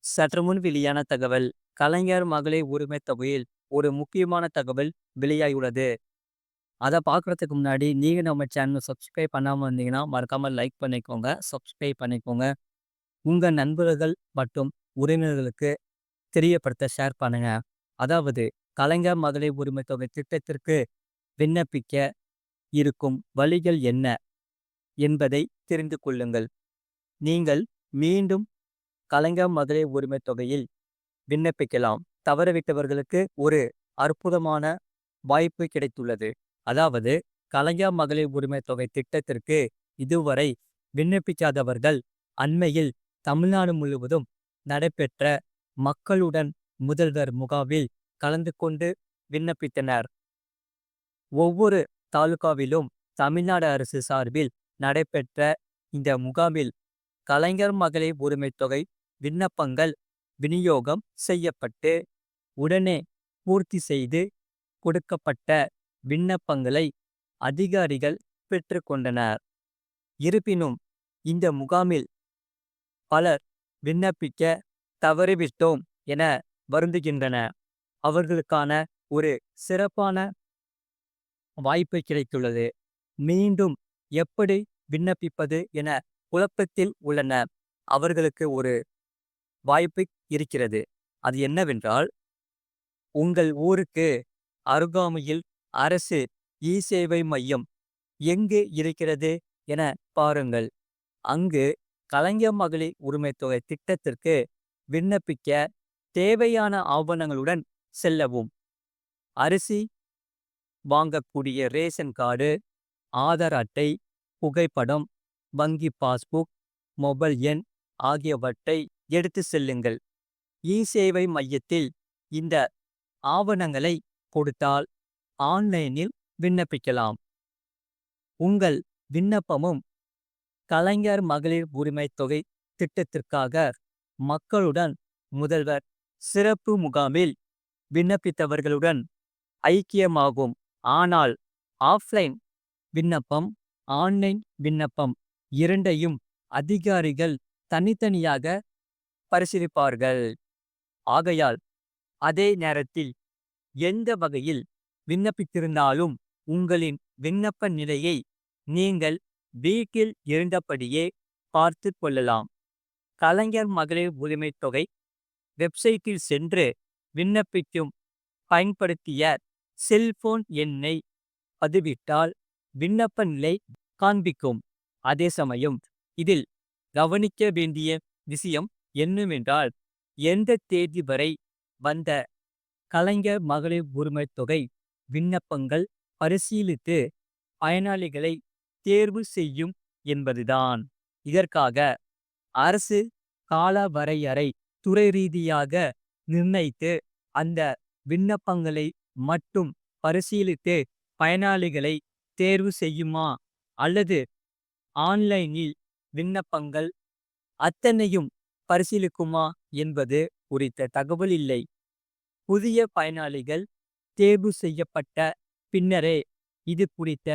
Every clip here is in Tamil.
சற்று முன் வெளியான தகவல். கலைஞர் மகளிர் உரிமை தொகையில் ஒரு முக்கியமான தகவல் வெளியாகியுள்ளது. அதை பார்க்கறதுக்கு முன்னாடி நீங்க நம்ம சேனலை சப்ஸ்கிரைப் பண்ணாம இருந்தீங்கன்னா மறக்காம லைக் பண்ணிக்கோங்க, சப்ஸ்கிரைப் பண்ணிக்கோங்க. உங்க நண்பர்கள் மற்றும் உறவினர்களுக்கு தெரியப்படுத்த ஷேர் பண்ணுங்க. அதாவது கலைஞர் மகளிர் உரிமை தொகை திட்டத்திற்கு விண்ணப்பிக்க இருக்கும் வழிகள் என்ன என்பதை தெரிந்து கொள்ளுங்கள். நீங்கள் மீண்டும் கலைஞர் மகளிர் உரிமை தொகையில் விண்ணப்பிக்கலாம். தவறவிட்டவர்களுக்கு ஒரு அற்புதமான வாய்ப்பு கிடைத்துள்ளது. அதாவது கலைஞர் மகளிர் உரிமை தொகை திட்டத்திற்கு இதுவரை விண்ணப்பிக்காதவர்கள் அண்மையில் தமிழ்நாடு முழுவதும் நடைபெற்ற மக்களுடன் முதல்வர் முகாமில் கலந்து கொண்டு விண்ணப்பித்தனர். ஒவ்வொரு தாலுகாவிலும் தமிழ்நாடு அரசு சார்பில் நடைபெற்ற இந்த முகாமில் கலைஞர் மகளிர் உரிமை தொகை விண்ணப்பங்கள் விநியோகம் செய்யப்பட்டு உடனே பூர்த்தி செய்து கொடுக்கப்பட்ட விண்ணப்பங்களை அதிகாரிகள் பெற்றுக்கொண்டனர். இருப்பினும் இந்த முகாமில் பலர் விண்ணப்பிக்க தவறிவிட்டோம் என வருந்துகின்றனர். அவர்களுக்கான ஒரு சிறப்பான வாய்ப்பு கிடைத்துள்ளது. மீண்டும் எப்படி விண்ணப்பிப்பது என குழப்பத்தில் உள்ளனர். அவர்களுக்கு ஒரு வாய்ப்பு இருக்கிறது. அது என்னவென்றால், உங்கள் ஊருக்கு அருகாமையில் அரசு இ-சேவை மையம் எங்கு இருக்கிறது என பாருங்கள். அங்கு கலைஞர் மகளிர் உரிமை தொகை திட்டத்திற்கு விண்ணப்பிக்க தேவையான ஆவணங்களுடன் செல்லவும். அரிசி வாங்கக்கூடிய ரேஷன் கார்டு, ஆதார் அட்டை, புகைப்படம், வங்கி பாஸ்புக், மொபைல் எண் ஆகியவற்றை எடுத்து செல்லுங்கள். இ-சேவை மையத்தில் இந்த ஆவணங்களை கொடுத்தால் ஆன்லைனில் விண்ணப்பிக்கலாம். உங்கள் விண்ணப்பமும் கலைஞர் மகளிர் உரிமை தொகை திட்டத்திற்காக மக்களுடன் முதல்வர் சிறப்பு முகாமில் விண்ணப்பித்தவர்களுடன் ஐக்கியமாகும். ஆனால் ஆஃப்லைன் விண்ணப்பம், ஆன்லைன் விண்ணப்பம் இரண்டையும் அதிகாரிகள் தனித்தனியாக பரிசீலிப்பார்கள். ஆகையால் அதே நேரத்தில் எந்த வகையில் விண்ணப்பித்திருந்தாலும் உங்களின் விண்ணப்ப நிலையை நீங்கள் வீட்டில் இருந்தபடியே பார்த்து கொள்ளலாம். கலைஞர் மகளிர் உரிமை தொகை வெப்சைட்டில் சென்று விண்ணப்பிக்கும் பயன்படுத்திய செல்போன் எண்ணை பதிவிட்டால் விண்ணப்ப நிலை காண்பிக்கும். அதே சமயம் இதில் கவனிக்க வேண்டிய விஷயம் என்னவென்றால், எந்த தேதி வரை வந்த கலைஞர் மகளிர் உரிமை தொகை விண்ணப்பங்கள் பரிசீலித்து பயனாளிகளை தேர்வு செய்யும் என்பதுதான். இதற்காக அரசு கால வரையறை துறை ரீதியாக நிர்ணயித்து அந்த விண்ணப்பங்களை மட்டும் பரிசீலித்து பயனாளிகளை தேர்வு செய்யுமா அல்லது ஆன்லைனில் விண்ணப்பங்கள் அத்தனையும் பரிசீலிக்குமா என்பது குறித்த தகவல் இல்லை. புதிய பயனாளிகள் தேர்வு செய்யப்பட்ட பின்னரே இது குறித்த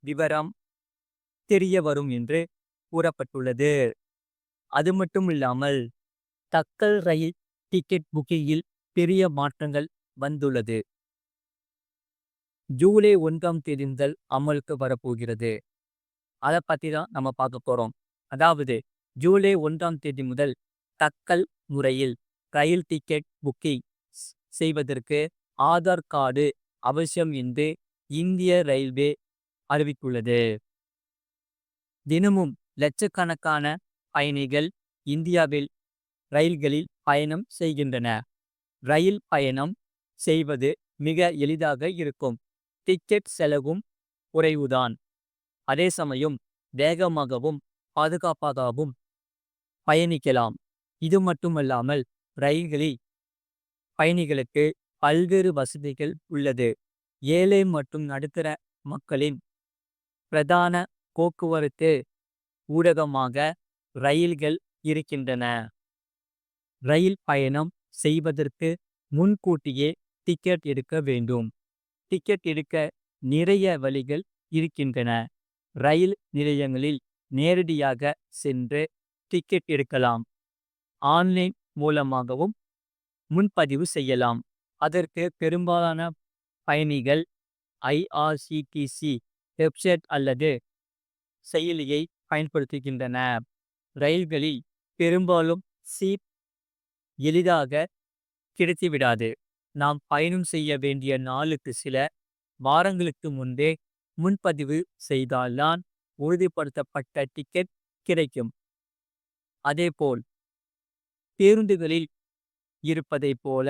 விவரம் தெரிய வரும் என்று கூறப்பட்டுள்ளது. அது மட்டும் இல்லாமல் தக்கல் ரயில் டிக்கெட் புக்கிங்கில் பெரிய மாற்றங்கள் வந்துள்ளது. ஜூலை 1ஆம் தேதி முதல் அமலுக்கு வரப்போகிறது. அதை பற்றி தான் நம்ம பார்க்க போகிறோம். அதாவது ஜூலை 1ஆம் தேதி முதல் தக்கல் முறையில் ரயில் டிக்கெட் புக்கிங் செய்வதற்கு ஆதார் கார்டு அவசியம் என்று இந்திய ரயில்வே அறிவித்துள்ளது. தினமும் லட்சக்கணக்கான பயணிகள் இந்தியாவில் ரயில்களில் பயணம் செய்கின்றனர். ரயில் பயணம் செய்வது மிக எளிதாக இருக்கும். டிக்கெட் செலவும் குறைவுதான். அதே சமயம் வேகமாகவும் பாதுகாப்பாகவும் பயணிக்கலாம். இது மட்டுமல்லாமல் ரயில்களில் பயணிகளுக்கு பல்வேறு வசதிகள் உள்ளது. ஏழை மற்றும் நடுத்தர மக்களின் பிரதான போக்குவரத்து ஊடகமாக ரயில்கள் இருக்கின்றன. ரயில் பயணம் செய்வதற்கு முன்கூட்டியே டிக்கெட் எடுக்க வேண்டும். டிக்கெட் எடுக்க நிறைய வழிகள் இருக்கின்றன. ரயில் நிலையங்களில் நேரடியாக சென்று டிக்கெட் எடுக்கலாம். ஆன்லைன் மூலமாகவும் முன்பதிவு செய்யலாம். அதற்கு பெரும்பாலான பயணிகள் IRCTC வெப்சைட் அல்லது செயலியை பயன்படுத்துகின்றனர். ரயில்களில் பெரும்பாலும் சீட் எளிதாக கிடைத்துவிடாது. நாம் பயணம் செய்ய வேண்டிய நாளுக்கு சில வாரங்களுக்கு முன்பே முன்பதிவு செய்தால்தான் உறுதிப்படுத்தப்பட்ட டிக்கெட் கிடைக்கும். அதேபோல் பேருந்துகளில் இருப்பதைப் போல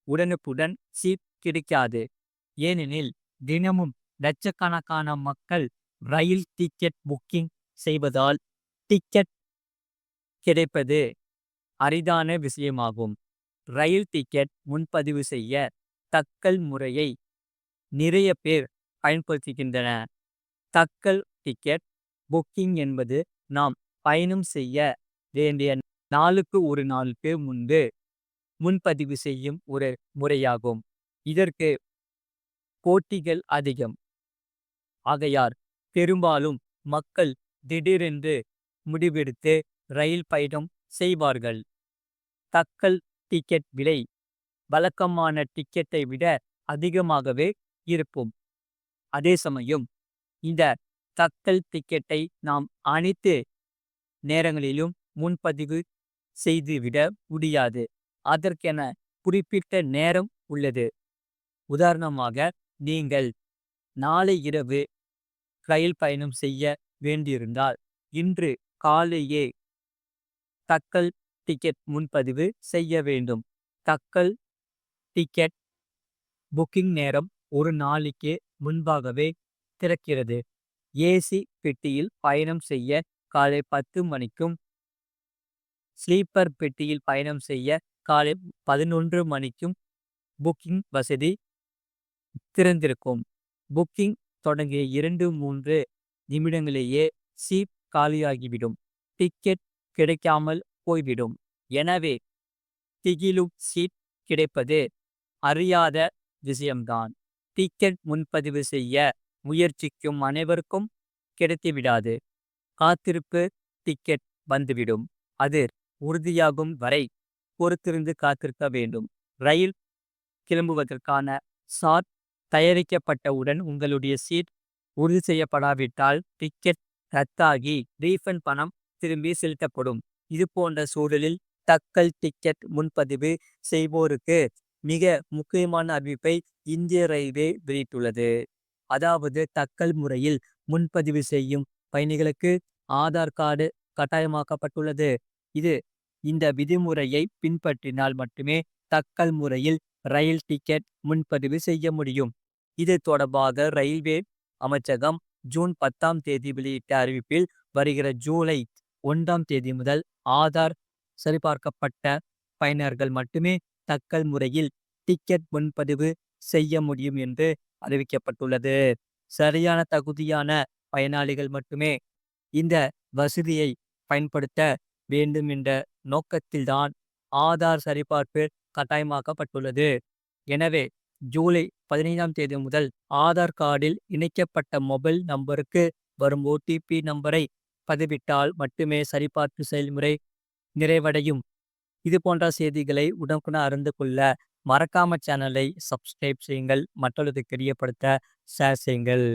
உடனுக்குடன் சீட் கிடைக்காது. ஏனெனில் தினமும் லட்சக்கணக்கான மக்கள் ரயில் டிக்கெட் புக்கிங் செய்வதால் டிக்கெட் கிடைப்பது அரிதான விஷயமாகும். ரயில் டிக்கெட் முன்பதிவு செய்ய தக்கல் முறையை நிறைய பேர் பயன்படுத்துகின்றனர். தக்கல் டிக்கெட் புக்கிங் என்பது நாம் பயணம் செய்ய வேண்டிய நாளுக்கு ஒரு நாளுக்கு முன்பு முன்பதிவு செய்யும் ஒரு முறையாகும். இதற்கு போட்டிகள் அதிகம். ஆகையால் பெரும்பாலும் மக்கள் திடீரென்று முடிவெடுத்து ரயில் பயணம் செய்வார்கள். தக்கல் டிக்கெட் விலை வழக்கமான டிக்கெட்டை விட அதிகமாகவே இருக்கும். அதே சமயம் இந்த தக்கல் டிக்கெட்டை நாம் அனைத்து நேரங்களிலும் முன்பதிவு செய்துவிட முடியாது. அதற்கென குறிப்பிட்ட நேரம் உள்ளது. உதாரணமாக, நீங்கள் நாளை இரவு ரயில் பயணம் செய்ய வேண்டியிருந்தால் இன்று காலையே தக்கல் டிக்கெட் முன்பதிவு செய்ய வேண்டும். தக்கல் டிக்கெட் புக்கிங் நேரம் ஒரு நாளைக்கு முன்பாகவே திறக்கிறது. ஏசி பெட்டியில் பயணம் செய்ய காலை 10 மணிக்கும் ஸ்லீப்பர் பெட்டியில் பயணம் செய்ய காலை 11 மணிக்கும் புக்கிங் வசதி திறந்திருக்கும். புக்கிங் தொடங்கிய 2-3 நிமிடங்களிலேயே சீட் காலியாகிவிடும். டிக்கெட் கிடைக்காமல் போய்விடும். எனவே திகிலும் சீட் கிடைப்பது அறியாத விஷயம்தான். டிக்கெட் முன்பதிவு செய்ய முயற்சிக்கும் அனைவருக்கும் கிடைத்துவிடாது. காத்திருப்பு டிக்கெட் வந்துவிடும். அது உறுதியாகும் வரை பொறுத்திருந்து காத்திருக்க வேண்டும். ரயில் கிளம்புவதற்கான சாட் தயாரிக்கப்பட்டவுடன் உங்களுடைய சீட் உறுதி செய்யப்படாவிட்டால் டிக்கெட் ரத்தாகி ரீஃபண்ட் பணம் திரும்பி செலுத்தப்படும். இது போன்ற சூழலில் தக்கல் டிக்கெட் முன்பதிவு செய்வோருக்கு மிக முக்கியமான அறிவிப்பை இந்திய ரயில்வே வெளியிட்டுள்ளது. அதாவது தக்கல் முறையில் முன்பதிவு செய்யும் பயணிகளுக்கு ஆதார் கார்டு கட்டாயமாக்கப்பட்டுள்ளது. இந்த விதிமுறையை பின்பற்றினால் மட்டுமே தக்கல் முறையில் ரயில் டிக்கெட் முன்பதிவு செய்ய முடியும். இது தொடர்பாக ரயில்வே அமைச்சகம் ஜூன் 10ஆம் தேதி வெளியிட்ட அறிவிப்பில் வருகிற ஜூலை 1ஆம் தேதி முதல் ஆதார் சரிபார்க்கப்பட்ட பயனர்கள் மட்டுமே தக்கல் முறையில் டிக்கெட் முன்பதிவு செய்ய முடியும் என்று அறிவிக்கப்பட்டுள்ளது. சரியான தகுதியான பயனாளிகள் மட்டுமே இந்த வசதியை பயன்படுத்த வேண்டும் என்ற நோக்கத்தில்தான் ஆதார் சரிபார்ப்பு கட்டாயமாக்கப்பட்டுள்ளது. எனவே ஜூலை 15ஆம் தேதி முதல் ஆதார் கார்டில் இணைக்கப்பட்ட மொபைல் நம்பருக்கு வரும் OTP நம்பரை பதிவிட்டால் மட்டுமே சரிபார்ப்பு செயல்முறை நிறைவடையும். இது போன்ற செய்திகளை உடனுக்குடன் அறிந்து கொள்ள மறக்காம சேனலை சப்ஸ்கிரைப் செய்யுங்கள். மற்றவர்களுக்கு தெரியப்படுத்த ஷேர் செய்யுங்கள்.